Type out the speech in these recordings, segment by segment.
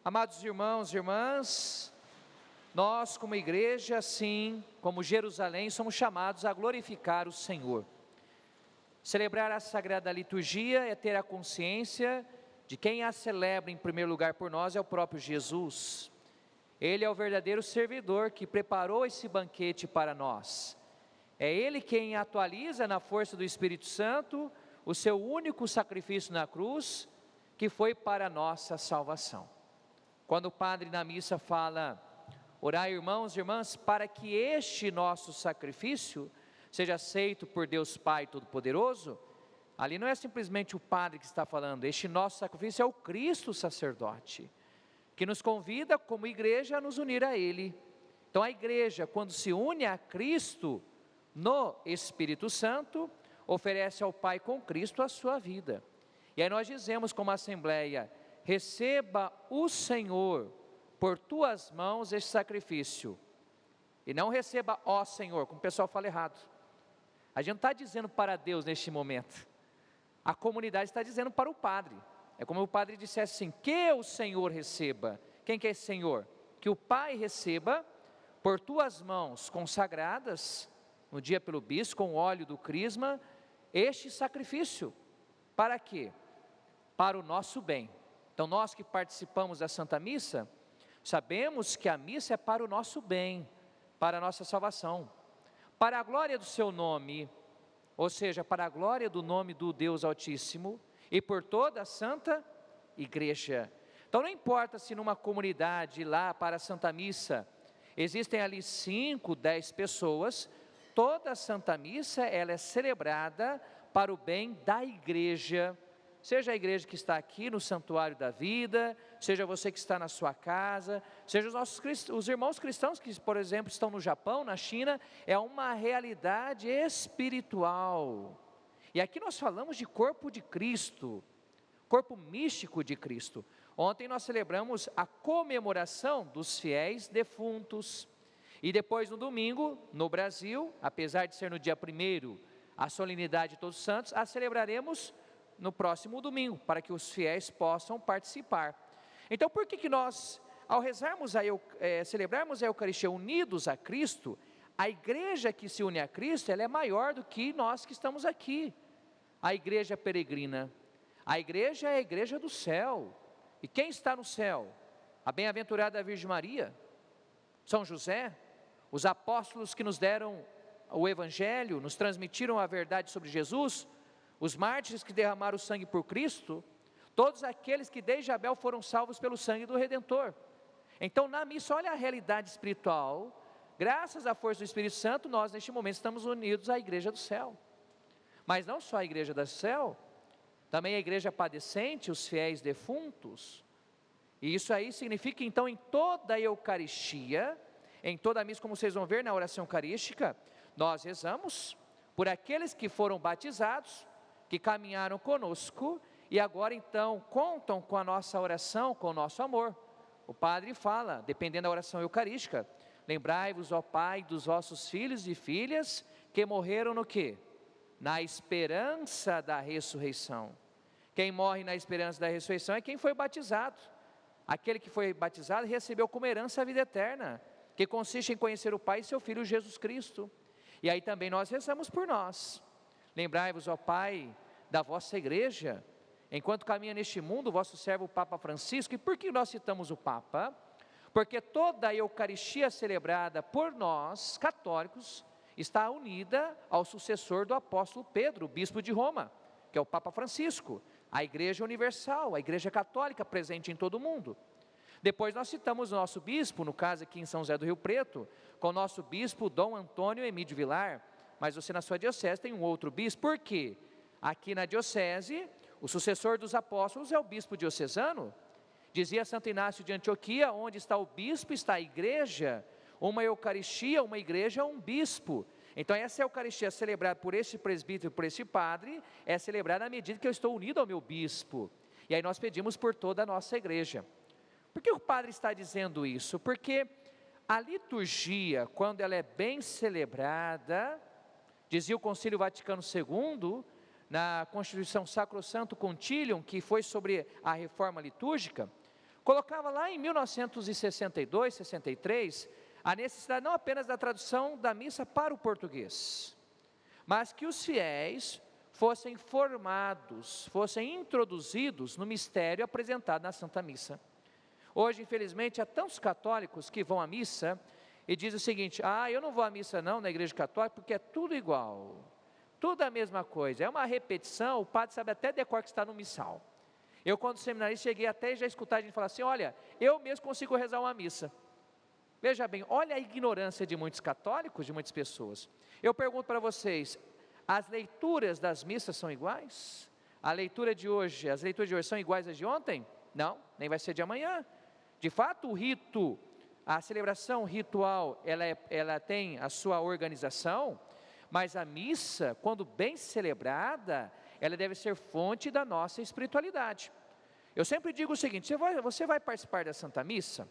Amados irmãos e irmãs, nós como igreja, assim como Jerusalém, somos chamados a glorificar o Senhor. Celebrar a Sagrada Liturgia é ter a consciência de quem a celebra em primeiro lugar por nós é o próprio Jesus. Ele é o verdadeiro servidor que preparou esse banquete para nós. É Ele quem atualiza na força do Espírito Santo o seu único sacrifício na cruz, que foi para a nossa salvação. Quando o padre na missa fala, orai irmãos e irmãs, para que este nosso sacrifício seja aceito por Deus Pai Todo-Poderoso, ali não é simplesmente o padre que está falando, este nosso sacrifício é o Cristo sacerdote, que nos convida como igreja a nos unir a Ele. Então a igreja, quando se une a Cristo no Espírito Santo, oferece ao Pai com Cristo a sua vida. E aí nós dizemos como Assembleia, receba o Senhor por tuas mãos este sacrifício, e não receba ó Senhor, como o pessoal fala errado. A gente não está dizendo para Deus neste momento, a comunidade está dizendo para o padre. É como o padre dissesse assim, que o Senhor receba. Quem que é esse Senhor? Que o Pai receba por tuas mãos consagradas, no dia pelo bispo, com o óleo do crisma, este sacrifício. Para quê? Para o nosso bem. Então nós que participamos da Santa Missa, sabemos que a missa é para o nosso bem, para a nossa salvação, para a glória do seu nome, ou seja, para a glória do nome do Deus Altíssimo, e por toda a Santa Igreja. Então não importa se numa comunidade lá para a Santa Missa, existem ali 5, 10 pessoas, toda a Santa Missa ela é celebrada para o bem da igreja, seja a igreja que está aqui no Santuário da Vida, seja você que está na sua casa, seja os irmãos cristãos que, por exemplo, estão no Japão, na China, é uma realidade espiritual. E aqui nós falamos de corpo de Cristo, corpo místico de Cristo. Ontem nós celebramos a comemoração dos fiéis defuntos, e depois no domingo, no Brasil, apesar de ser no dia 1º, a solenidade de Todos os Santos, a celebraremos no próximo domingo, para que os fiéis possam participar. Então por que nós, ao rezarmos, celebrarmos a Eucaristia unidos a Cristo, a igreja que se une a Cristo, ela é maior do que nós que estamos aqui, a igreja peregrina. A igreja é a igreja do céu, e quem está no céu? A bem-aventurada Virgem Maria, São José, os apóstolos que nos deram o Evangelho, nos transmitiram a verdade sobre Jesus, os mártires que derramaram o sangue por Cristo, todos aqueles que desde Abel foram salvos pelo sangue do Redentor. Então na missa, olha a realidade espiritual, graças à força do Espírito Santo, nós neste momento estamos unidos à igreja do céu. Mas não só a igreja do céu, também a igreja padecente, os fiéis defuntos. E isso aí significa então em toda a Eucaristia, em toda a missa, como vocês vão ver na oração eucarística, nós rezamos por aqueles que foram batizados, que caminharam conosco e agora então contam com a nossa oração, com o nosso amor. O padre fala, dependendo da oração eucarística, lembrai-vos, ó Pai, dos vossos filhos e filhas que morreram no quê? Na esperança da ressurreição. Quem morre na esperança da ressurreição é quem foi batizado. Aquele que foi batizado recebeu como herança a vida eterna, que consiste em conhecer o Pai e seu Filho Jesus Cristo. E aí também nós rezamos por nós. Lembrai-vos, ó Pai, da vossa igreja, enquanto caminha neste mundo, o vosso servo o Papa Francisco. E por que nós citamos o Papa? Porque toda a Eucaristia celebrada por nós, católicos, está unida ao sucessor do apóstolo Pedro, o bispo de Roma, que é o Papa Francisco, a Igreja Universal, a Igreja Católica presente em todo o mundo. Depois nós citamos o nosso bispo, no caso aqui em São José do Rio Preto, com o nosso bispo Dom Antônio Emídio Vilar, mas você na sua diocese tem um outro bispo. Por quê? Aqui na diocese, o sucessor dos apóstolos é o bispo diocesano. Dizia Santo Inácio de Antioquia, onde está o bispo, está a igreja. Uma Eucaristia, uma igreja, um bispo. Então essa Eucaristia celebrada por este presbítero, por este padre, é celebrada à medida que eu estou unido ao meu bispo. E aí nós pedimos por toda a nossa igreja. Por que o padre está dizendo isso? Porque a liturgia, quando ela é bem celebrada, dizia o Concílio Vaticano II, na Constituição Sacrosanto Concilium, que foi sobre a reforma litúrgica, colocava lá em 1962, 63, a necessidade não apenas da tradução da missa para o português, mas que os fiéis fossem formados, fossem introduzidos no mistério apresentado na Santa Missa. Hoje, infelizmente, há tantos católicos que vão à missa e dizem o seguinte: eu não vou à missa não, na igreja católica, porque é tudo igual, tudo a mesma coisa, é uma repetição, o padre sabe até decor que está no missal. Eu, quando seminarista, cheguei até já a escutar a gente falar assim: olha, eu mesmo consigo rezar uma missa. Veja bem, olha a ignorância de muitos católicos, de muitas pessoas. Eu pergunto para vocês, as leituras das missas são iguais? As leituras de hoje são iguais às de ontem? Não, nem vai ser de amanhã. De fato, o rito, a celebração ritual, ela tem a sua organização, mas a missa, quando bem celebrada, ela deve ser fonte da nossa espiritualidade. Eu sempre digo o seguinte: você vai participar da Santa Missa,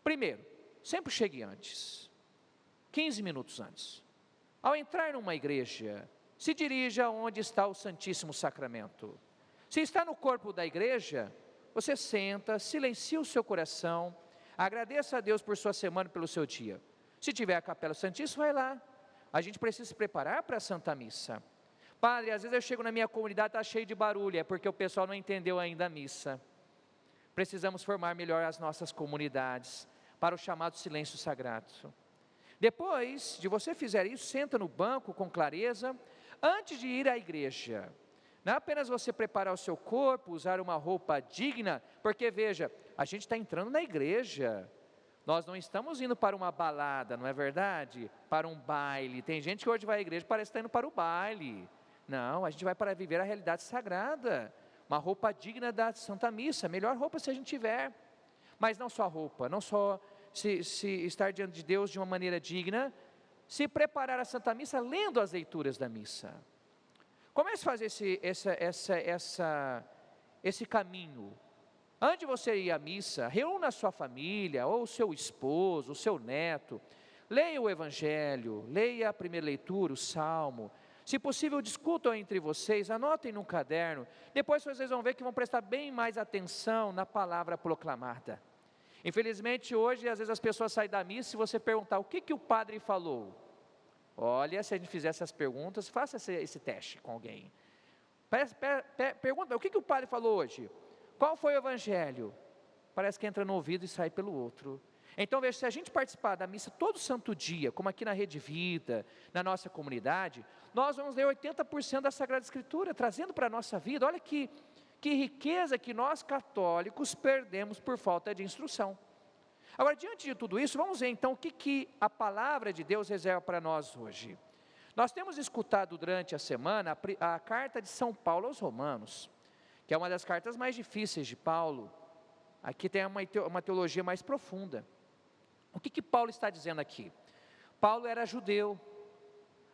primeiro, sempre chegue antes, 15 minutos antes. Ao entrar numa igreja, se dirija onde está o Santíssimo Sacramento. Se está no corpo da igreja, você senta, silencia o seu coração, agradeça a Deus por sua semana e pelo seu dia. Se tiver a Capela Santíssima, vai lá. A gente precisa se preparar para a Santa Missa. Padre, às vezes eu chego na minha comunidade, está cheio de barulho, é porque o pessoal não entendeu ainda a missa. Precisamos formar melhor as nossas comunidades para o chamado silêncio sagrado. Depois de você fizer isso, senta no banco com clareza, antes de ir à igreja. Não é apenas você preparar o seu corpo, usar uma roupa digna, porque veja, a gente está entrando na igreja, nós não estamos indo para uma balada, não é verdade? Para um baile. Tem gente que hoje vai à igreja e parece que está indo para o baile. Não, a gente vai para viver a realidade sagrada, uma roupa digna da Santa Missa, melhor roupa se a gente tiver, mas não só a roupa, não só se estar diante de Deus de uma maneira digna, se preparar a Santa Missa lendo as leituras da missa. Comece a fazer esse caminho. Antes de você ir à missa, reúna a sua família, ou o seu esposo, o seu neto, leia o Evangelho, leia a primeira leitura, o Salmo. Se possível, discutam entre vocês, anotem num caderno. Depois vocês vão ver que vão prestar bem mais atenção na palavra proclamada. Infelizmente, hoje, às vezes as pessoas saem da missa e se você perguntar o que o padre falou. Olha, se a gente fizer essas perguntas, faça esse teste com alguém. Pergunta, o que o padre falou hoje? Qual foi o evangelho? Parece que entra no ouvido e sai pelo outro. Então veja, se a gente participar da missa todo santo dia, como aqui na Rede Vida, na nossa comunidade, nós vamos ler 80% da Sagrada Escritura, trazendo para a nossa vida. Olha que riqueza que nós católicos perdemos por falta de instrução. Agora, diante de tudo isso, vamos ver então o que a palavra de Deus reserva para nós hoje. Nós temos escutado durante a semana a carta de São Paulo aos Romanos, que é uma das cartas mais difíceis de Paulo. Aqui tem uma teologia mais profunda. O que Paulo está dizendo aqui? Paulo era judeu.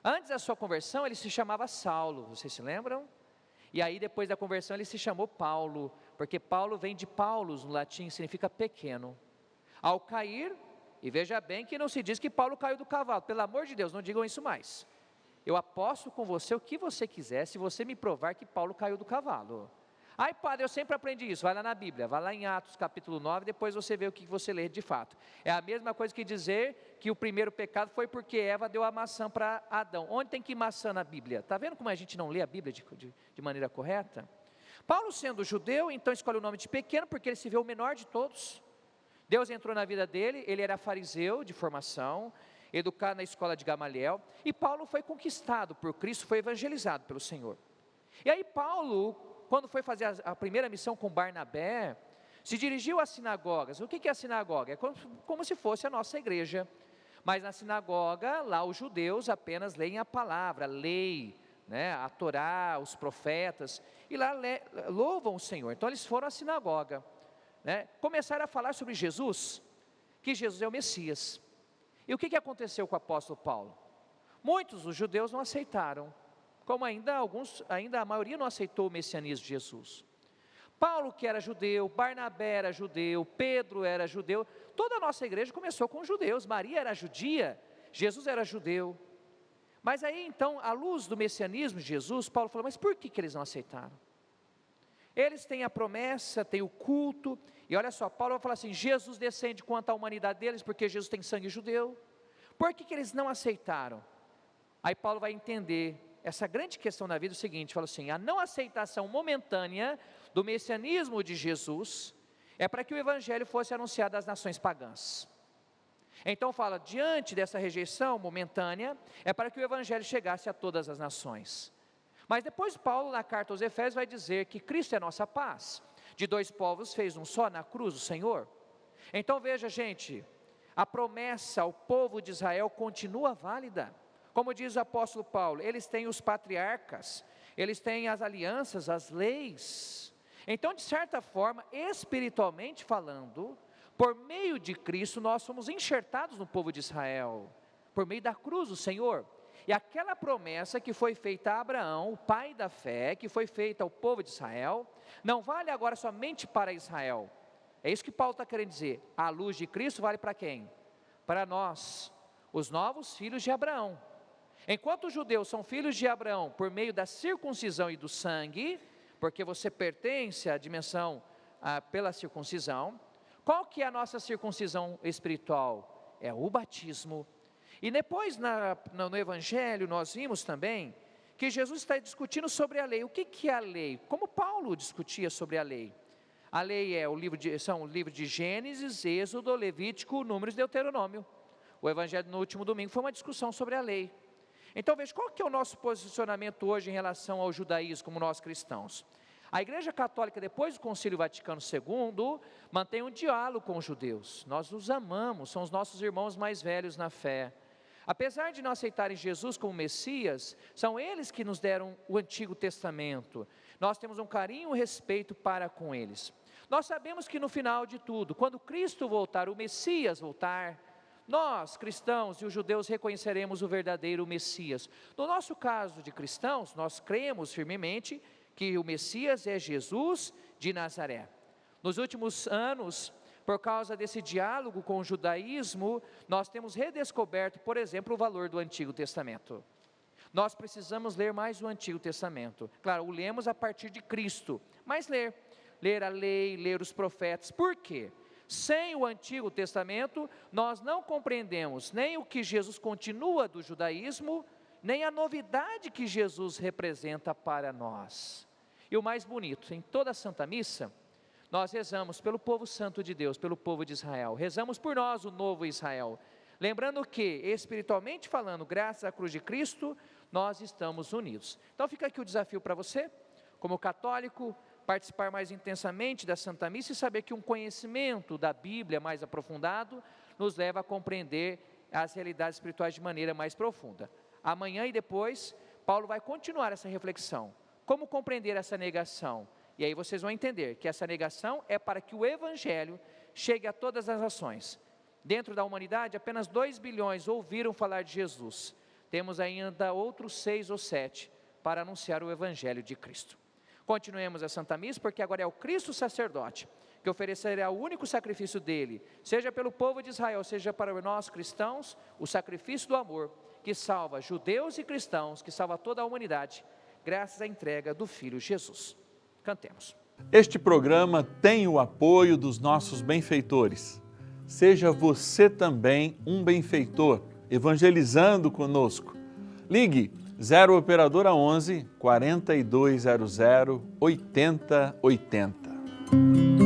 Antes da sua conversão, ele se chamava Saulo, vocês se lembram? E aí, depois da conversão, ele se chamou Paulo, porque Paulo vem de Paulus, no latim, significa pequeno. Ao cair, e veja bem que não se diz que Paulo caiu do cavalo, pelo amor de Deus, não digam isso mais. Eu aposto com você o que você quiser, se você me provar que Paulo caiu do cavalo. Ai padre, eu sempre aprendi isso, vai lá na Bíblia, vai lá em Atos capítulo 9, depois você vê o que você lê de fato. É a mesma coisa que dizer que o primeiro pecado foi porque Eva deu a maçã para Adão. Onde tem que maçã na Bíblia? Está vendo como a gente não lê a Bíblia de maneira correta? Paulo, sendo judeu, então escolhe o nome de pequeno, porque ele se vê o menor de todos. Deus entrou na vida dele, ele era fariseu de formação, educado na escola de Gamaliel, e Paulo foi conquistado por Cristo, foi evangelizado pelo Senhor. E aí Paulo, quando foi fazer a primeira missão com Barnabé, se dirigiu às sinagogas. O que é a sinagoga? É como se fosse a nossa igreja, mas na sinagoga, lá os judeus apenas leem a palavra, a lei, né, a Torá, os profetas, e lá louvam o Senhor. Então eles foram à sinagoga, né, começaram a falar sobre Jesus, que Jesus é o Messias. E o que aconteceu com o apóstolo Paulo? Muitos dos judeus não aceitaram, como ainda a maioria não aceitou o messianismo de Jesus. Paulo, que era judeu, Barnabé era judeu, Pedro era judeu, toda a nossa igreja começou com judeus. Maria era judia, Jesus era judeu. Mas aí então, à luz do messianismo de Jesus, Paulo falou, mas por que eles não aceitaram? Eles têm a promessa, têm o culto, e olha só, Paulo vai falar assim, Jesus descende quanto à humanidade deles, porque Jesus tem sangue judeu. Por que eles não aceitaram? Aí Paulo vai entender essa grande questão na vida, é o seguinte, fala assim, a não aceitação momentânea do messianismo de Jesus, é para que o evangelho fosse anunciado às nações pagãs. Então fala, diante dessa rejeição momentânea, é para que o evangelho chegasse a todas as nações. Mas depois Paulo, na carta aos Efésios, vai dizer que Cristo é nossa paz. De dois povos fez um só na cruz, o Senhor. Então veja, gente, a promessa ao povo de Israel continua válida. Como diz o apóstolo Paulo, eles têm os patriarcas, eles têm as alianças, as leis. Então, de certa forma, espiritualmente falando, por meio de Cristo, nós somos enxertados no povo de Israel, por meio da cruz do Senhor. E aquela promessa que foi feita a Abraão, o pai da fé, que foi feita ao povo de Israel, não vale agora somente para Israel. É isso que Paulo está querendo dizer. A luz de Cristo vale para quem? Para nós, os novos filhos de Abraão. Enquanto os judeus são filhos de Abraão por meio da circuncisão e do sangue, porque você pertence à dimensão pela circuncisão, qual que é a nossa circuncisão espiritual? É o batismo. E depois no Evangelho nós vimos também que Jesus está discutindo sobre a lei. O que é a lei? Como Paulo discutia sobre a lei? A lei são o livro de Gênesis, Êxodo, Levítico, Números e Deuteronômio. O Evangelho no último domingo foi uma discussão sobre a lei. Então veja, qual que é o nosso posicionamento hoje em relação ao judaísmo como nós cristãos? A Igreja Católica, depois do Concílio Vaticano II, mantém um diálogo com os judeus. Nós os amamos, são os nossos irmãos mais velhos na fé. Apesar de não aceitarem Jesus como Messias, são eles que nos deram o Antigo Testamento. Nós temos um carinho e um respeito para com eles. Nós sabemos que no final de tudo, quando Cristo voltar, o Messias voltar, nós, cristãos e os judeus, reconheceremos o verdadeiro Messias. No nosso caso de cristãos, nós cremos firmemente que o Messias é Jesus de Nazaré. Nos últimos anos, por causa desse diálogo com o judaísmo, nós temos redescoberto, por exemplo, o valor do Antigo Testamento. Nós precisamos ler mais o Antigo Testamento. Claro, o lemos a partir de Cristo, mas ler a lei, ler os profetas. Por quê? Sem o Antigo Testamento, nós não compreendemos nem o que Jesus continua do judaísmo, nem a novidade que Jesus representa para nós. E o mais bonito, em toda a Santa Missa, nós rezamos pelo povo santo de Deus, pelo povo de Israel, rezamos por nós, o novo Israel, lembrando que, espiritualmente falando, graças à cruz de Cristo, nós estamos unidos. Então fica aqui o desafio para você, como católico, participar mais intensamente da Santa Missa e saber que um conhecimento da Bíblia mais aprofundado nos leva a compreender as realidades espirituais de maneira mais profunda. Amanhã e depois, Paulo vai continuar essa reflexão. Como compreender essa negação? E aí vocês vão entender que essa negação é para que o Evangelho chegue a todas as nações. Dentro da humanidade, apenas 2 bilhões ouviram falar de Jesus. Temos ainda outros 6 ou 7 para anunciar o Evangelho de Cristo. Continuemos a Santa Missa, porque agora é o Cristo sacerdote, que oferecerá o único sacrifício dele, seja pelo povo de Israel, seja para nós cristãos, o sacrifício do amor, que salva judeus e cristãos, que salva toda a humanidade, graças à entrega do Filho Jesus. Cantemos. Este programa tem o apoio dos nossos benfeitores. Seja você também um benfeitor, evangelizando conosco. Ligue 0 Operadora 11 4200 8080.